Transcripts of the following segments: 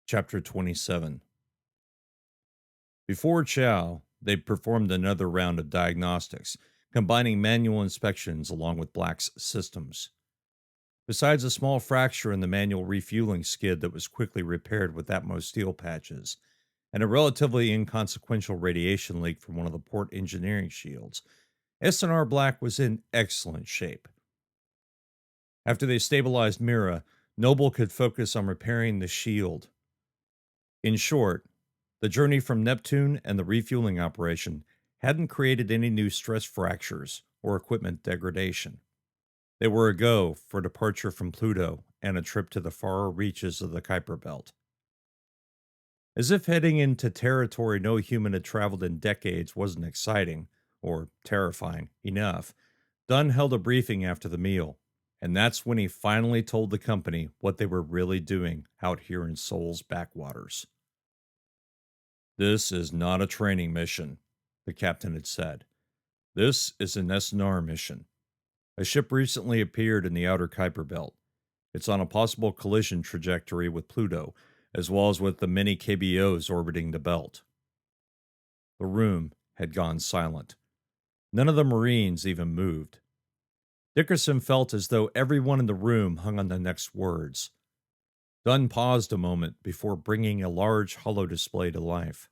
Chapter 27. Before Chow, they performed another round of diagnostics, combining manual inspections along with Black's systems. Besides a small fracture in the manual refueling skid that was quickly repaired with Atmos steel patches, and a relatively inconsequential radiation leak from one of the port engineering shields, S&R Black was in excellent shape. After they stabilized Mira, Noble could focus on repairing the shield. In short, the journey from Neptune and the refueling operation hadn't created any new stress fractures or equipment degradation. They were a go for departure from Pluto and a trip to the far reaches of the Kuiper Belt. As if heading into territory no human had traveled in decades wasn't exciting, or terrifying, enough, Dunn held a briefing after the meal, and that's when he finally told the company what they were really doing out here in Sol's backwaters. "This is not a training mission," the captain had said. "This is an S&R mission. A ship recently appeared in the outer Kuiper Belt. It's on a possible collision trajectory with Pluto, as well as with the many KBOs orbiting the belt." The room had gone silent. None of the Marines even moved. Dickerson felt as though everyone in the room hung on the next words. Dunn paused a moment before bringing a large holo display to life.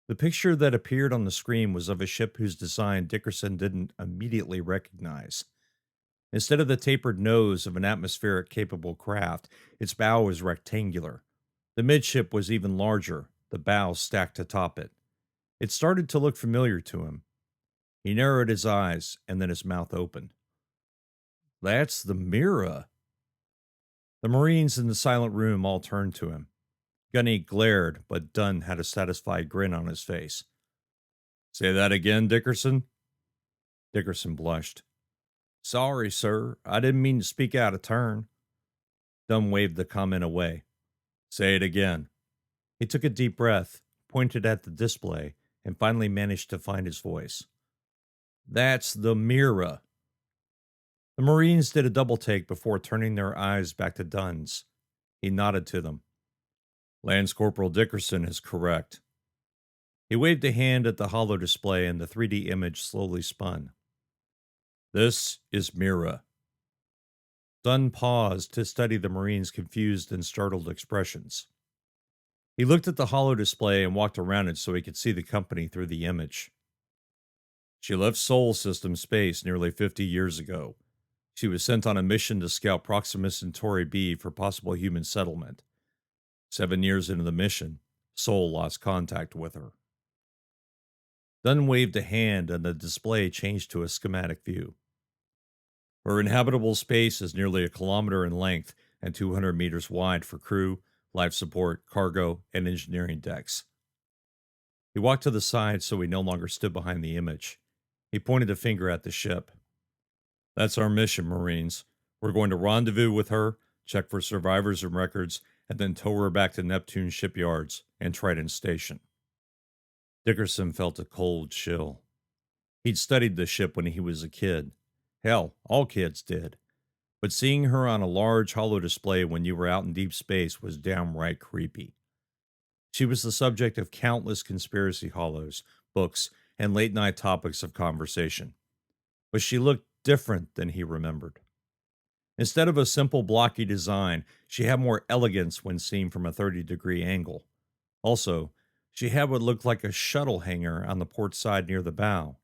The picture that appeared on the screen was of a ship whose design Dickerson didn't immediately recognize. Instead of the tapered nose of an atmospheric capable craft, its bow was rectangular. The midship was even larger, the bow stacked atop it. It started to look familiar to him. He narrowed his eyes, and then his mouth opened. "That's the Mira." The Marines in the silent room all turned to him. Gunny glared, but Dunn had a satisfied grin on his face. "Say that again, Dickerson?" Dickerson blushed. "Sorry, sir. I didn't mean to speak out of turn." Dunn waved the comment away. "Say it again." He took a deep breath, pointed at the display, and finally managed to find his voice. "That's the Mira." The Marines did a double take before turning their eyes back to Dunn's. He nodded to them. "Lance Corporal Dickerson is correct." He waved a hand at the holo display, and the 3D image slowly spun. "This is Mira." Dunn paused to study the Marine's confused and startled expressions. He looked at the holo display and walked around it so he could see the company through the image. "She left Sol System space nearly 50 years ago. She was sent on a mission to scout Proxima Centauri B for possible human settlement. 7 years into the mission, Sol lost contact with her." Dunn waved a hand and the display changed to a schematic view. "Her inhabitable space is nearly a kilometer in length and 200 meters wide for crew, life support, cargo, and engineering decks." He walked to the side so he no longer stood behind the image. He pointed a finger at the ship. "That's our mission, Marines. We're going to rendezvous with her, check for survivors and records, and then tow her back to Neptune shipyards and Trident Station." Dickerson felt a cold chill. He'd studied the ship when he was a kid. Hell, all kids did. But seeing her on a large holo display when you were out in deep space was downright creepy. She was the subject of countless conspiracy holos, books, and late night topics of conversation. But she looked different than he remembered. Instead of a simple blocky design, she had more elegance when seen from a 30-degree angle. Also, she had what looked like a shuttle hangar on the port side near the bow,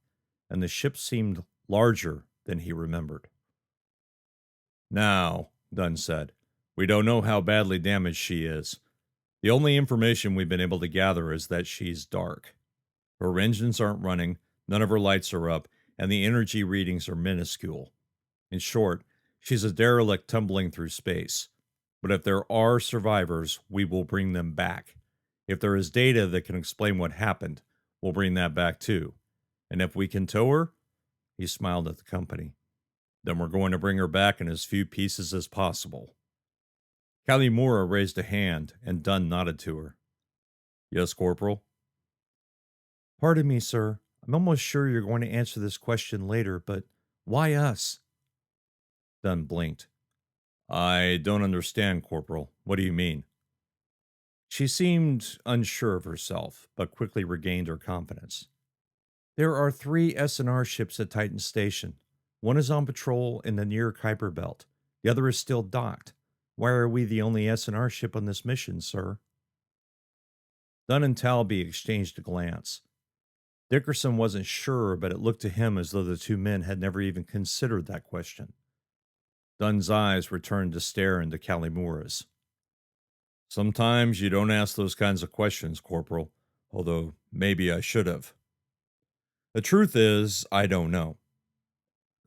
and the ship seemed larger than he remembered. "Now," Dunn said, "we don't know how badly damaged she is. The only information we've been able to gather is that she's dark. Her engines aren't running, none of her lights are up, and the energy readings are minuscule. In short, she's a derelict tumbling through space. But if there are survivors, we will bring them back. If there is data that can explain what happened, we'll bring that back too. And if we can tow her," he smiled at the company, "then we're going to bring her back in as few pieces as possible." Kalimura raised a hand, and Dunn nodded to her. "Yes, Corporal?" "Pardon me, sir. I'm almost sure you're going to answer this question later, but why us?" Dunn blinked. "I don't understand, Corporal. What do you mean?" She seemed unsure of herself, but quickly regained her confidence. There are 3 S&R ships at Titan Station. One is on patrol in the near Kuiper Belt. The other is still docked. Why are we the only S&R ship on this mission, sir? Dunn and Talby exchanged a glance. Dickerson wasn't sure, but it looked to him as though the 2 men had never even considered that question. Dunn's eyes returned to stare into Kalimura's. Sometimes you don't ask those kinds of questions, Corporal, although maybe I should have. The truth is, I don't know.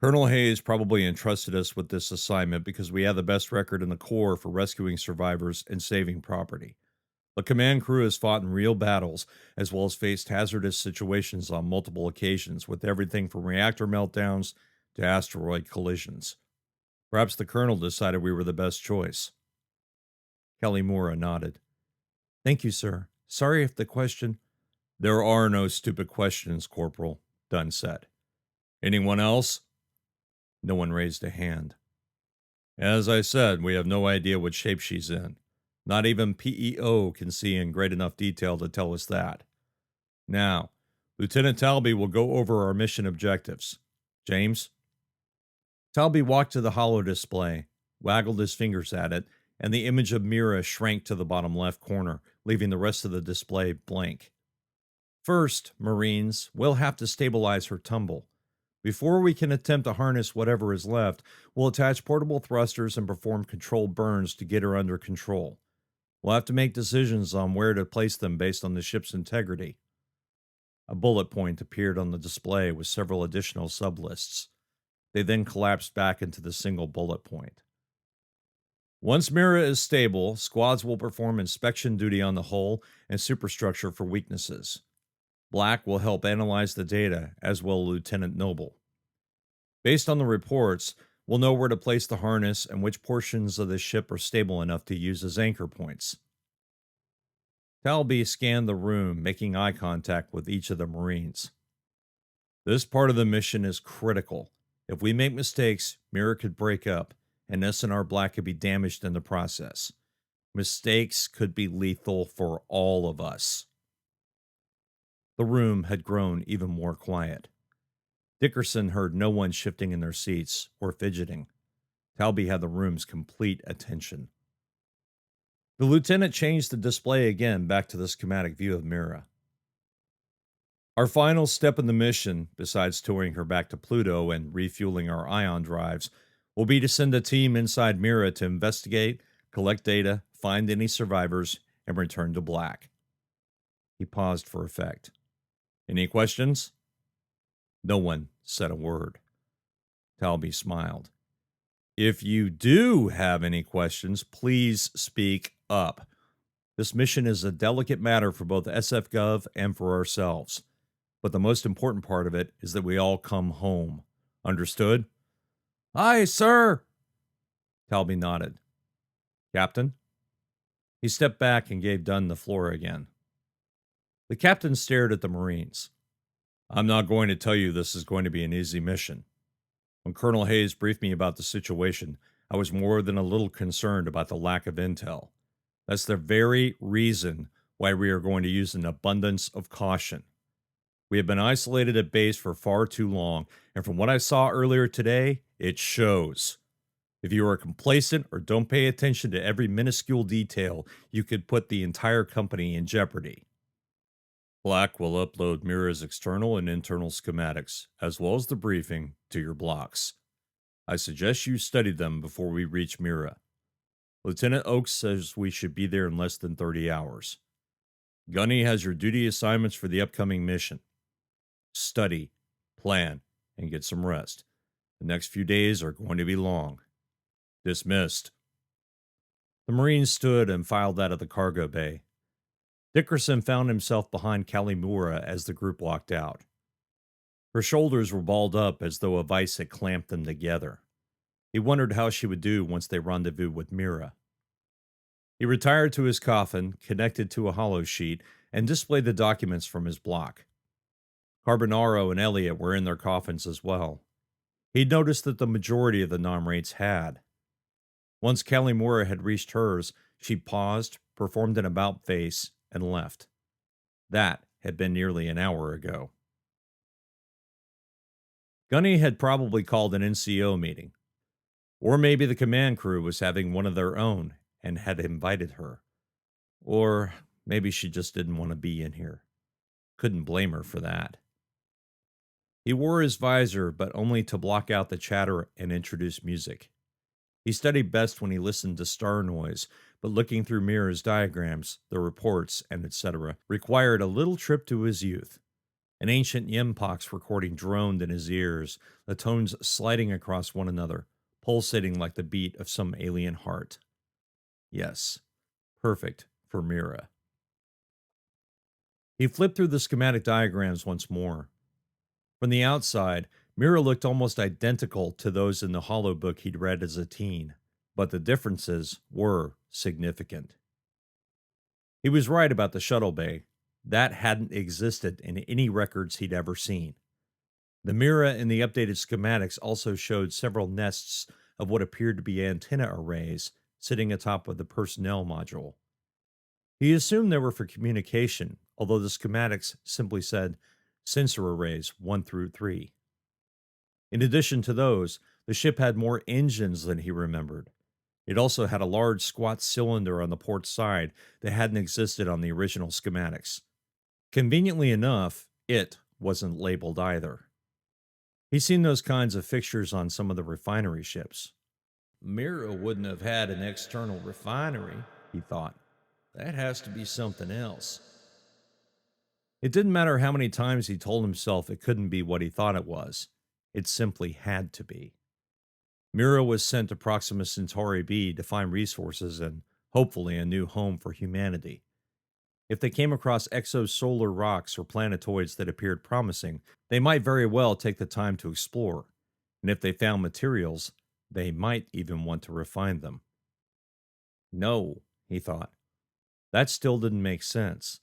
Colonel Hayes probably entrusted us with this assignment because we have the best record in the Corps for rescuing survivors and saving property. The command crew has fought in real battles, as well as faced hazardous situations on multiple occasions, with everything from reactor meltdowns to asteroid collisions. Perhaps the colonel decided we were the best choice. Kalimura nodded. Thank you, sir. Sorry if the question... There are no stupid questions, Corporal, Dunn said. Anyone else? No one raised a hand. As I said, we have no idea what shape she's in. Not even PEO can see in great enough detail to tell us that. Now, Lieutenant Talby will go over our mission objectives. James? Talby walked to the holo display, waggled his fingers at it, and the image of Mira shrank to the bottom left corner, leaving the rest of the display blank. First, Marines, we'll have to stabilize her tumble. Before we can attempt to harness whatever is left, we'll attach portable thrusters and perform controlled burns to get her under control. We'll have to make decisions on where to place them based on the ship's integrity. A bullet point appeared on the display with several additional sublists. They then collapsed back into the single bullet point. Once Mira is stable, squads will perform inspection duty on the hull and superstructure for weaknesses. Black will help analyze the data, as will Lieutenant Noble. Based on the reports, we'll know where to place the harness and which portions of the ship are stable enough to use as anchor points. Talby scanned the room, making eye contact with each of the Marines. This part of the mission is critical. If we make mistakes, Mira could break up, and S&R Black could be damaged in the process. Mistakes could be lethal for all of us. The room had grown even more quiet. Dickerson heard no one shifting in their seats or fidgeting. Talby had the room's complete attention. The lieutenant changed the display again back to the schematic view of Mira. Our final step in the mission, besides towing her back to Pluto and refueling our ion drives, will be to send a team inside Mira to investigate, collect data, find any survivors, and return to Black. He paused for effect. Any questions? No one said a word. Talby smiled. If you do have any questions, please speak up. This mission is a delicate matter for both SF Gov and for ourselves. But the most important part of it is that we all come home. Understood? Aye, sir. Talby nodded. Captain? He stepped back and gave Dunn the floor again. The captain stared at the Marines. I'm not going to tell you this is going to be an easy mission. When Colonel Hayes briefed me about the situation, I was more than a little concerned about the lack of intel. That's the very reason why we are going to use an abundance of caution. We have been isolated at base for far too long, and from what I saw earlier today, it shows. If you are complacent or don't pay attention to every minuscule detail, you could put the entire company in jeopardy. Black will upload Mira's external and internal schematics, as well as the briefing, to your blocks. I suggest you study them before we reach Mira. Lieutenant Oakes says we should be there in less than 30 hours. Gunny has your duty assignments for the upcoming mission. Study, plan, and get some rest. The next few days are going to be long. Dismissed. The Marine stood and filed out of the cargo bay. Dickerson found himself behind Kalimura as the group walked out. Her shoulders were balled up as though a vice had clamped them together. He wondered how she would do once they rendezvoused with Mira. He retired to his coffin, connected to a hollow sheet, and displayed the documents from his block. Carbonaro and Elliot were in their coffins as well. He'd noticed that the majority of the Nomrates had. Once Kalimura had reached hers, She paused, performed an about face, and left. That had been nearly an hour ago. Gunny had probably called an NCO meeting. Or maybe the command crew was having one of their own and had invited her. Or maybe she just didn't want to be in here. Couldn't blame her for that. He wore his visor, but only to block out the chatter and introduce music. He studied best when he listened to star noise, but looking through Mira's diagrams, the reports, and etc. required a little trip to his youth. An ancient Yempox recording droned in his ears, the tones sliding across one another, pulsating like the beat of some alien heart. Yes, perfect for Mira. He flipped through the schematic diagrams once more. From the outside, Mira looked almost identical to those in the audiobook he'd read as a teen, but the differences were significant. He was right about the shuttle bay. That hadn't existed in any records he'd ever seen. The Mira in the updated schematics also showed several nests of what appeared to be antenna arrays sitting atop of the personnel module. He assumed they were for communication, although the schematics simply said sensor arrays 1 through 3. In addition to those, the ship had more engines than he remembered. It also had a large squat cylinder on the port side that hadn't existed on the original schematics. Conveniently enough, it wasn't labeled either. He'd seen those kinds of fixtures on some of the refinery ships. Mira wouldn't have had an external refinery, he thought. That has to be something else. It didn't matter how many times he told himself it couldn't be what he thought it was. It simply had to be. Mira was sent to Proxima Centauri B to find resources and, hopefully, a new home for humanity. If they came across exosolar rocks or planetoids that appeared promising, they might very well take the time to explore. And if they found materials, they might even want to refine them. No, he thought. That still didn't make sense.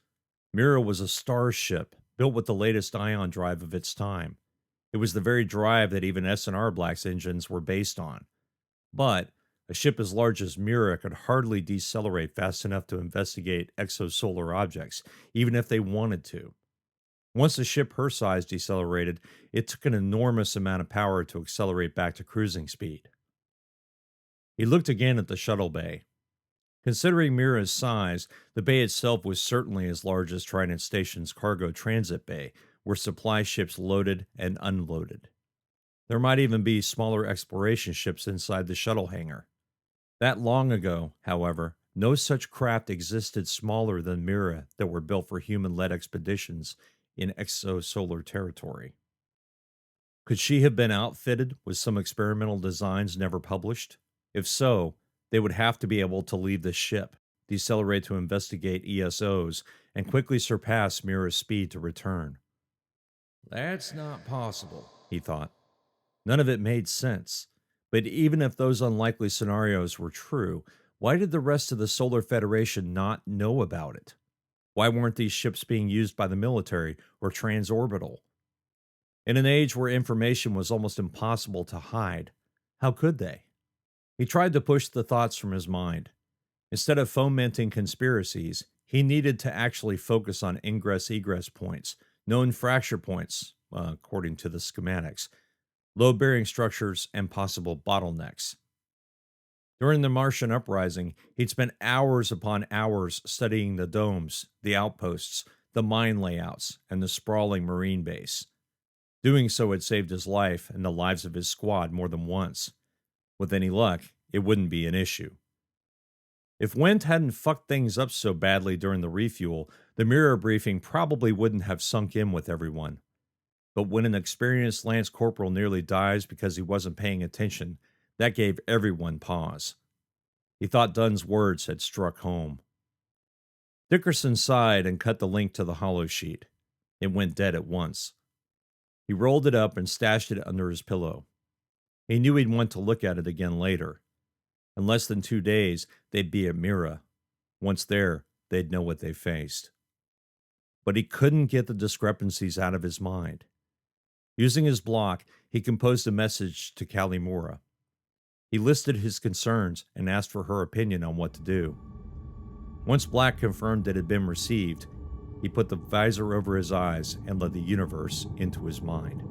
Mira was a starship built with the latest ion drive of its time. It was the very drive that even S&R Black's engines were based on. But a ship as large as Mira could hardly decelerate fast enough to investigate exosolar objects, even if they wanted to. Once a ship her size decelerated, it took an enormous amount of power to accelerate back to cruising speed. He looked again at the shuttle bay. Considering Mira's size, the bay itself was certainly as large as Trident Station's cargo transit bay, where supply ships loaded and unloaded. There might even be smaller exploration ships inside the shuttle hangar. That long ago, however, no such craft existed smaller than Mira that were built for human-led expeditions in exosolar territory. Could she have been outfitted with some experimental designs never published? If so, they would have to be able to leave the ship, decelerate to investigate ESOs, and quickly surpass Mira's speed to return. That's not possible, he thought. None of it made sense. But even if those unlikely scenarios were true, why did the rest of the Solar Federation not know about it? Why weren't these ships being used by the military or transorbital? In an age where information was almost impossible to hide, how could they? He tried to push the thoughts from his mind. Instead of fomenting conspiracies, he needed to actually focus on ingress-egress points, known fracture points, according to the schematics, load-bearing structures, and possible bottlenecks. During the Martian uprising, he'd spent hours upon hours studying the domes, the outposts, the mine layouts, and the sprawling marine base. Doing so had saved his life and the lives of his squad more than once. With any luck, it wouldn't be an issue. If Wendt hadn't fucked things up so badly during the refuel, the Mira briefing probably wouldn't have sunk in with everyone. But when an experienced Lance Corporal nearly dies because he wasn't paying attention, that gave everyone pause. He thought Dunn's words had struck home. Dickerson sighed and cut the link to the hollow sheet. It went dead at once. He rolled it up and stashed it under his pillow. He knew he'd want to look at it again later. In less than 2 days, they'd be at Mira. Once there, they'd know what they faced. But he couldn't get the discrepancies out of his mind. Using his block, he composed a message to Kalimura. He listed his concerns and asked for her opinion on what to do. Once Black confirmed it had been received, he put the visor over his eyes and let the universe into his mind.